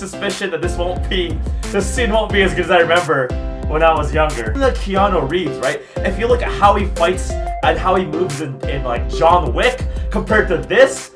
suspicion that this scene won't be as good as I remember when I was younger. The Keanu Reeves, right? If you look at how he fights and how he moves in like John Wick compared to this.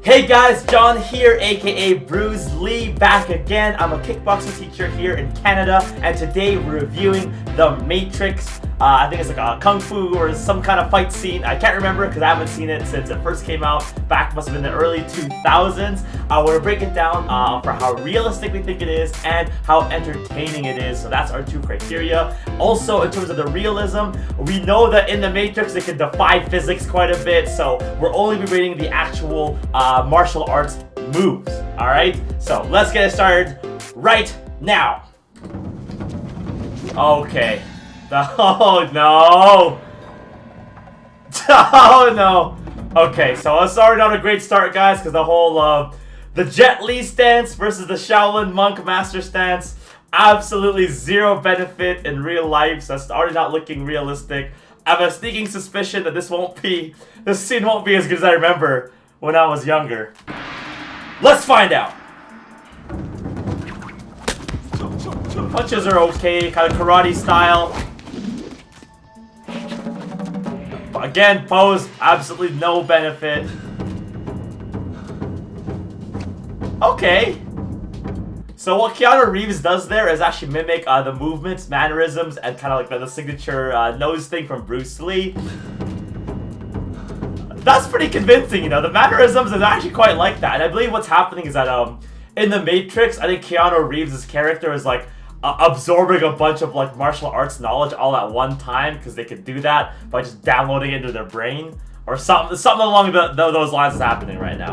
Hey guys, John here, aka Bruce Lee, back again. I'm a kickboxing teacher here in Canada, and today we're reviewing The Matrix. I think it's like a kung fu or some kind of fight scene. I can't remember because I haven't seen it since it first came out back, must have been the early 2000s. I want to break it down for how realistic we think it is and how entertaining it is. So that's our two criteria. Also, in terms of the realism, we know that in The Matrix it can defy physics quite a bit, so we're only be rating the actual martial arts moves. Alright, so let's get it started right now. Okay. Oh no! Oh no! Okay, so it's already not a great start, guys, because the whole the Jet Li stance versus the Shaolin monk master stance, absolutely zero benefit in real life, so it's already not looking realistic. I have a sneaking suspicion that this scene won't be as good as I remember when I was younger. Let's find out. Punches are okay, kind of karate style. Again, pose, absolutely no benefit. Okay. So what Keanu Reeves does there is actually mimic the movements, mannerisms, and kind of like the signature nose thing from Bruce Lee. That's pretty convincing, you know. The mannerisms is actually quite like that. And I believe what's happening is that in The Matrix, I think Keanu Reeves' character is like absorbing a bunch of like martial arts knowledge all at one time, because they could do that by just downloading it into their brain or something along those lines is happening right now.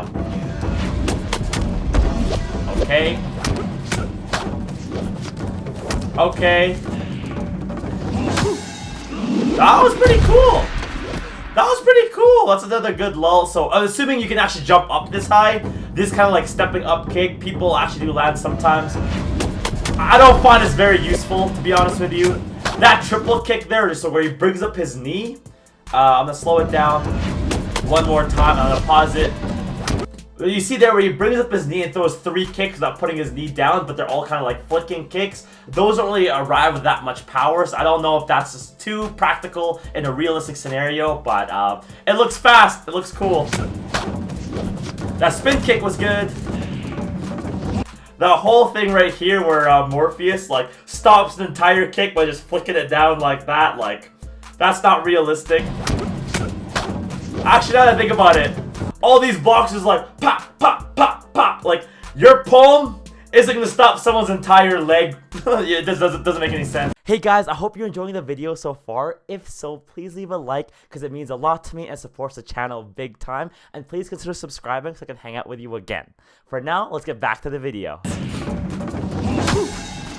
Okay. Okay. That was pretty cool. That was pretty cool. That's another good lull. So I'm assuming you can actually jump up this high. This kind of like stepping up kick, people actually do land sometimes. I don't find this very useful, to be honest with you. That triple kick there, just so where he brings up his knee. I'm gonna slow it down one more time. I'm gonna pause it. You see there where he brings up his knee and throws 3 kicks without putting his knee down, but they're all kind of like flicking kicks. Those don't really arrive with that much power, so I don't know if that's just too practical in a realistic scenario, but it looks fast. It looks cool. That spin kick was good. The whole thing right here where Morpheus like stops an entire kick by just flicking it down like that, like that's not realistic. Actually, now that I think about it, all these blocks is like pop, pop, pop, pop. Like your palm isn't gonna stop someone's entire leg. It just doesn't make any sense. Hey guys, I hope you're enjoying the video so far. If so, please leave a like because it means a lot to me and supports the channel big time. And please consider subscribing so I can hang out with you again. For now, let's get back to the video.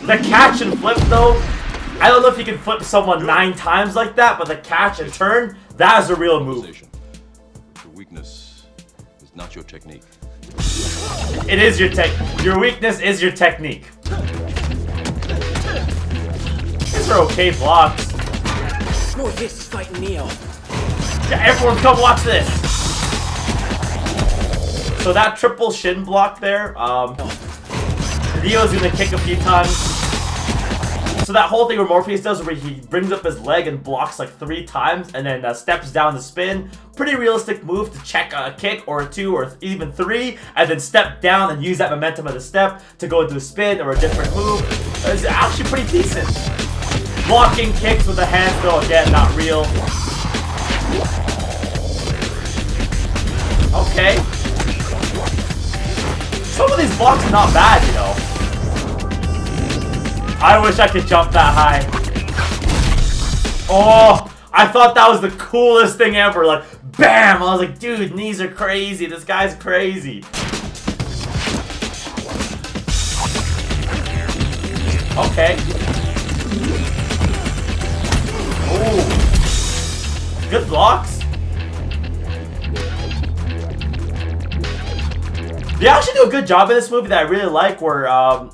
The catch and flip though, I don't know if you can flip someone 9 times like that, but the catch and turn, that is a real move. Your weakness is not your technique. It is your weakness is your technique. These are okay blocks. Morpheus is fighting Neo. Yeah, everyone come watch this. So that triple shin block there, Neo's gonna kick a few times. So that whole thing where Morpheus does where he brings up his leg and blocks like 3 times and then steps down the spin. Pretty realistic move to check a kick or 2 or even 3 and then step down and use that momentum of the step to go into a spin or a different move. It's actually pretty decent. Blocking kicks with the hands though, again, not real. Okay. Some of these blocks are not bad, you know. I wish I could jump that high. Oh, I thought that was the coolest thing ever. Like, bam! I was like, dude, knees are crazy. This guy's crazy. Okay. Oh. Good blocks. They actually do a good job in this movie that I really like, where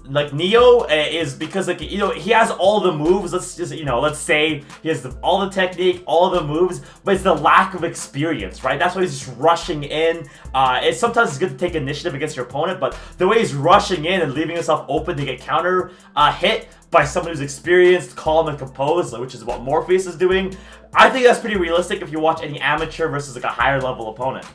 like Neo is, because like, you know, he has all the moves. Let's just, you know, let's say he has all the technique, all the moves, but it's the lack of experience, right? That's why he's just rushing in. Sometimes it's good to take initiative against your opponent, but the way he's rushing in and leaving himself open to get counter hit by someone who's experienced, calm, and composed, which is what Morpheus is doing, I think that's pretty realistic if you watch any amateur versus like a higher level opponent.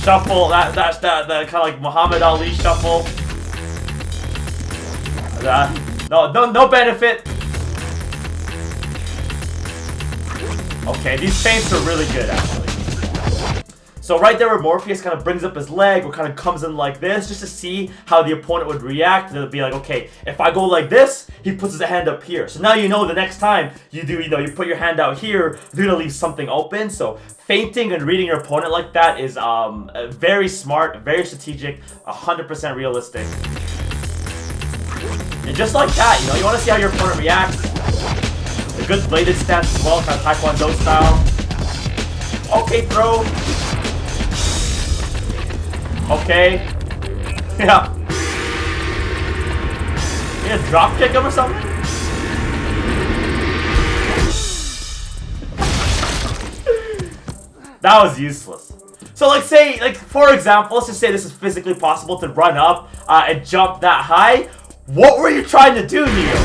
Shuffle, that's the kind of like Muhammad Ali shuffle. No benefit. Okay, these feints are really good actually. So right there where Morpheus kind of brings up his leg or kind of comes in like this, just to see how the opponent would react. They'll be like, okay, if I go like this, he puts his hand up here. So now you know the next time you do, you know, you put your hand out here, you're gonna leave something open. So feinting and reading your opponent like that is very smart, very strategic, 100% realistic. And just like that, you know, you want to see how your opponent reacts. A good bladed stance as well, kind of Taekwondo style. Okay, throw. Okay. Yeah. You gonna drop kick him or something? That was useless. So like say, like for example, let's just say this is physically possible to run up and jump that high. What were you trying to do, Neo?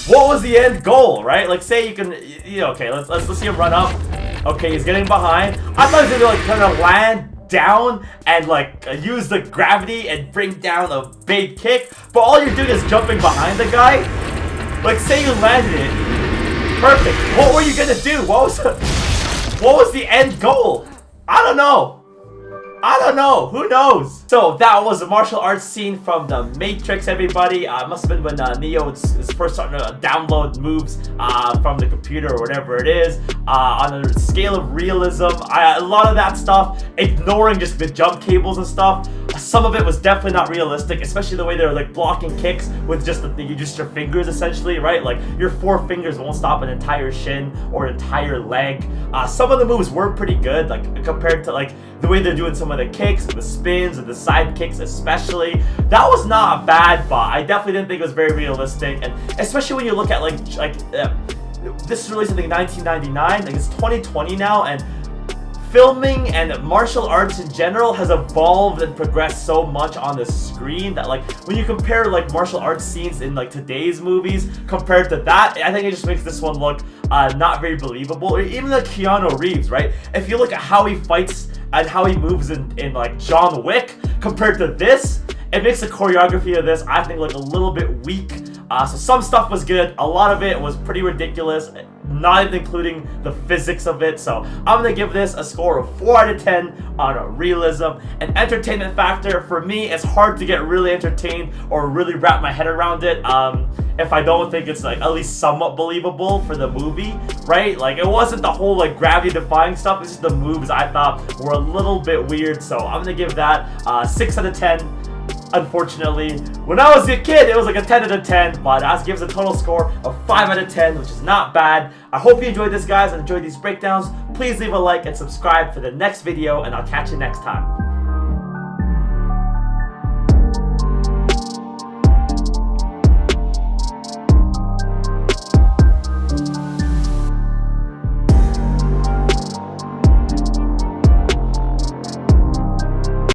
What was the end goal, right? Like say you can, you know, okay, let's see him run up. Okay, he's getting behind. I thought he was gonna like kind of land down and like use the gravity and bring down a big kick, but all you're doing is jumping behind the guy. Like say you landed it, perfect. What were you gonna do? What was the end goal? I don't know. Who knows? So that was a martial arts scene from The Matrix, everybody. It must have been when Neo is first starting to download moves from the computer or whatever it is. On a scale of realism, a lot of that stuff, ignoring just the jump cables and stuff, some of it was definitely not realistic, especially the way they're like blocking kicks with just your fingers essentially, right? Like your 4 fingers won't stop an entire shin or an entire leg. Some of the moves were pretty good, like compared to like the way they're doing some of the kicks, the spins, and the side kicks especially. That was not bad, but I definitely didn't think it was very realistic, and especially when you look at this is released in 1999, like it's 2020 now, and filming and martial arts in general has evolved and progressed so much on the screen that like when you compare like martial arts scenes in like today's movies compared to that, I think it just makes this one look not very believable. Or even like Keanu Reeves, right? If you look at how he fights and how he moves in like John Wick compared to this, it makes the choreography of this, I think, look a little bit weak. So some stuff was good, a lot of it was pretty ridiculous, not even including the physics of it. So I'm gonna give this a score of 4 out of 10 on realism. And entertainment factor, for me, it's hard to get really entertained or really wrap my head around it if I don't think it's like at least somewhat believable for the movie, right? Like it wasn't the whole like gravity defying stuff, it's just the moves I thought were a little bit weird. So I'm gonna give that 6 out of 10. Unfortunately, when I was a kid, it was like a 10 out of 10, but that gives a total score of 5 out of 10, which is not bad. I hope you enjoyed this, guys, and enjoyed these breakdowns. Please leave a like and subscribe for the next video, and I'll catch you next time.